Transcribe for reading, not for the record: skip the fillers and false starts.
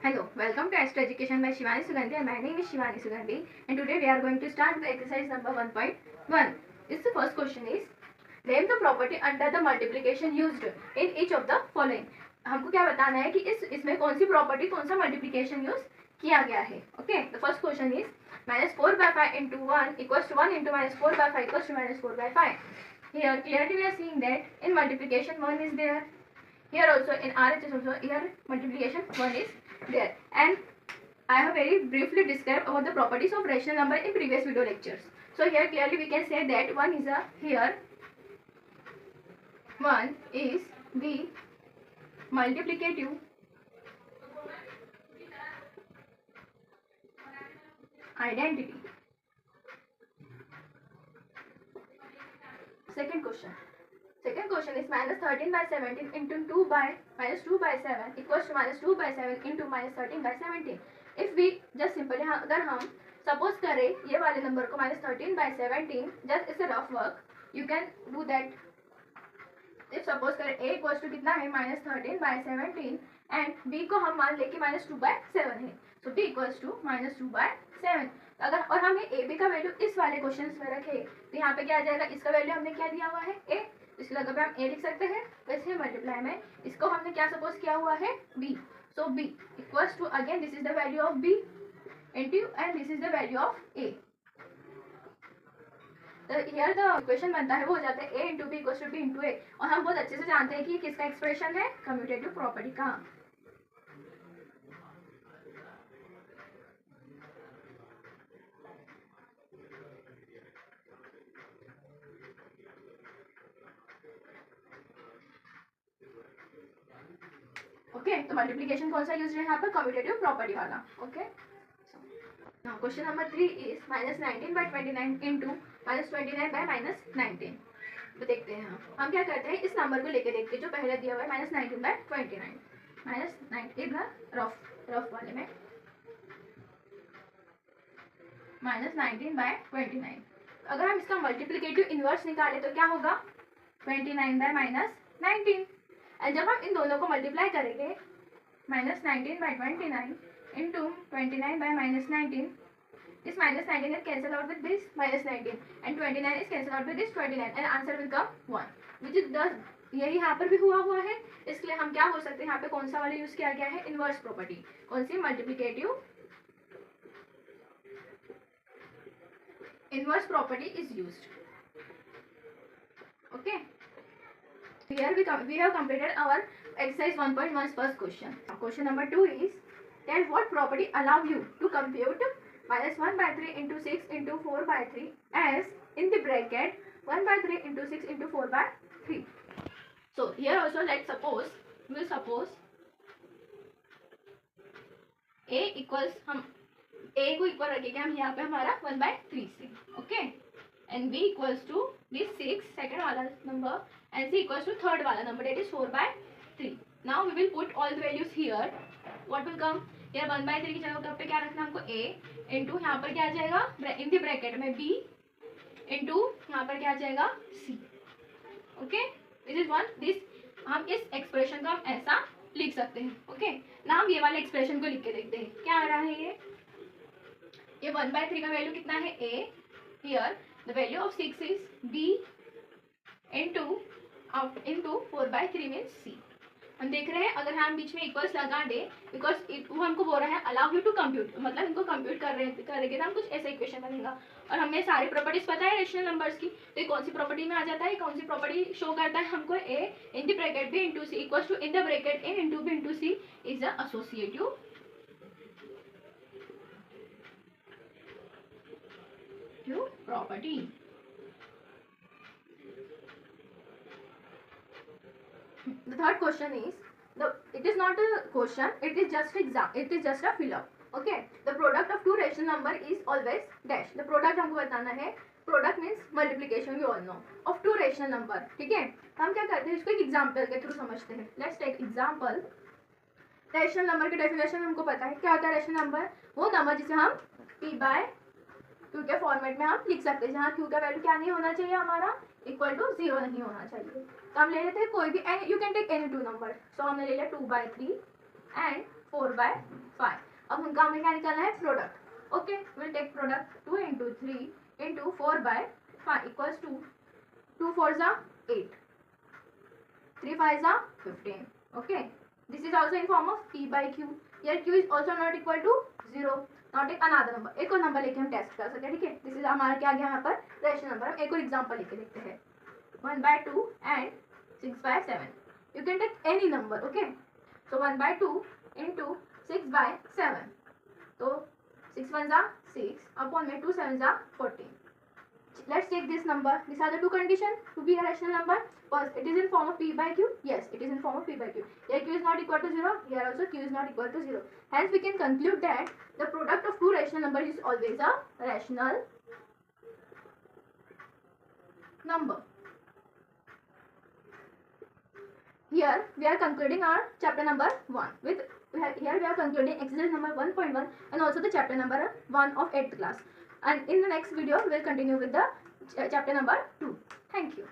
Hello, welcome to Astro Education by Shivani Sugandhi and my name is Shivani Sugandhi and today we are going to start the exercise number 1.1. Is the first question is name the property under the multiplication used in each of the following. हमको क्या बताना है कि इसमें कौन सी property कौन सा multiplication use किया गया है. Okay, the first question is -4/5 into 1 equals to 1 into -4/5 equals to -4/5. Here clearly we are seeing that in multiplication 1 is there. Here also in RHS also here multiplication 1 is there, and I have very briefly described about the properties of rational number in previous video lectures. So here clearly we can say that 1 is here 1 is the multiplicative identity. Second question is -13/17 into 2/7 equals to -2/7 into -13/17. If we just simply अगर हम suppose करें ये वाले number को -13/17, just it's a rough work, you can do that. If suppose करें a equals to कितना है -13/17 and b को हम मान लें कि -2/7 है, सो b इक्वल्स टू -2/7. अगर और हम ये ab का वैल्यू इस वाले क्वेश्चन में रखें तो यहाँ पे क्या आ जाएगा, इसका वैल्यू हमने क्या दिया हुआ है a, इसकी जगह पे हम a लिख सकते हैं. वैसे मल्टीप्लाई में इसको हमने क्या सपोज किया हुआ है b, so b equals to again this is the value of b into and this is the value of a. तो हियर द इक्वेशन बनता है वो हो जाता है a into b equals to b into a. और हम बहुत अच्छे से जानते हैं कि ये किसका एक्सप्रेशन है, कम्यूटेटिव प्रॉपर्टी का. ओके, तो मल्टीप्लिकेशन कौन सा यूज है यहाँ पर, कम्यूटेटिव प्रॉपर्टी वाला. Okay, now question number 3 is -19/29 into -29/-19. तो देखते हैं हम क्या करते हैं, इस नंबर को लेके देखते हैं जो पहले दिया हुआ है -19/29. -9 इधर रफ वाले में -19/29. अगर हम इसका मल्टीप्लिकेटिव इनवर्स निकालें तो क्या होगा 29/-19. एंड जब हम इन दोनों को मल्टीप्लाई करेंगे -19/29 into 29/-19, this -19 is cancel out with this -19 and 29 is cancel out with this 29 and answer will come 1, which is does. यही यहाँ पर भी हुआ है, इसलिए हम क्या हो सकते हैं यहाँ पे कौन सा वाला यूज किया गया है, इनवर्स प्रॉपर्टी. कौन सी, multiplicative inverse property is used. Okay, here we have completed our exercise 1.1's first question. Question number 2 is tell what property allow you to compute -1/3 into 6 into 4/3 as in the bracket 1/3 into 6 into 4/3. So here also we'll suppose a equals, हम a को equal रखेंगे हम यहाँ पे हमारा 1/3 से. Okay, and b equals to this 6 second वाला number and c equals to third वाला number, that is 4/3. now we will put all the values here. what will come here, 1/3 की जगह पे क्या रखना हमको, a इंटू यहाँ पर क्या आ जाएगा इन द ब्रैकेट में b इंटू यहाँ पर क्या आ जाएगा c. Okay, this is one. This हम इस एक्सप्रेशन को हम ऐसा लिख सकते हैं. ओके, ना हम ये वाले एक्सप्रेशन को लिख के देखते हैं क्या आ रहा है. ये 1/3 का वैल्यू कितना है a. Here the value of 6 is b into 4/3 means c. हम देख रहे हैं अगर हम बीच में इक्वल्स लगा दे, बिकॉज वो हमको बोल रहा है अलाउ यू टू कंप्यूट, मतलब इनको कंप्यूट करेंगे तो हम कुछ ऐसा इक्वेशन बनेगा. और हमें सारी प्रॉपर्टीज पता है रेशनल नंबर्स की, तो ये कौन सी प्रॉपर्टी में आ जाता है, कौन सी प्रॉपर्टी शो करता है हमको, a in the bracket b into c equals to in the bracket a into b into c is the associative property. The third question is it is not a question, it is just a fill up. Okay, the product of two rational number is always dash. the product हमको बताना है, product means multiplication, we all know, of two rational number. ठीक है, हम क्या करते हैं इसको एक एग्जांपल के थ्रू समझते हैं. Let's take example. Rational number की डेफिनेशन हमको पता है, क्या होता है रेशनल नंबर, वो नंबर जिसे हम p/q के फॉर्मेट में हम लिख सकते हैं, जहाँ q का वैल्यू क्या नहीं होना चाहिए, हमारा इक्वल टू 0 नहीं होना चाहिए. तो हम ले लेते हैं कोई भी, and you can take any two number. So हमने ले लिया 2/3 एंड 4/5. अब उनका हमें क्या निकालना है, product. Okay, will tech product 2 into 3 into 4/5 equals to 2 4s are 8, 3 5s are 15. Okay, this is also in form of p by q. Here q is also not equal to 0. Now take another number. एक और number लेके हम test कर सकते हैं. ठीक है, this is हमारा क्या आ गया यहाँ पर, रेशनल नंबर. हम एक और एग्जांपल लेके देखते हैं. 1/2 and 6/7. You can take any number. Okay, so 1/2 into 6/7. So 6 1s are 6 upon में 2 7s are 14. Let's take this number. These are the two conditions to be a rational number. First, it is in form of p by q. Yes, it is in form of p by q. Here q is not equal to 0. Here also q is not equal to 0. Hence, we can conclude that the product of two rational numbers is always a rational number. Here we are concluding our chapter number 1 with here we are concluding exercise number 1.1 and also the chapter number 1 of 8th class. And in the next video we will continue with the chapter number 2. Thank you.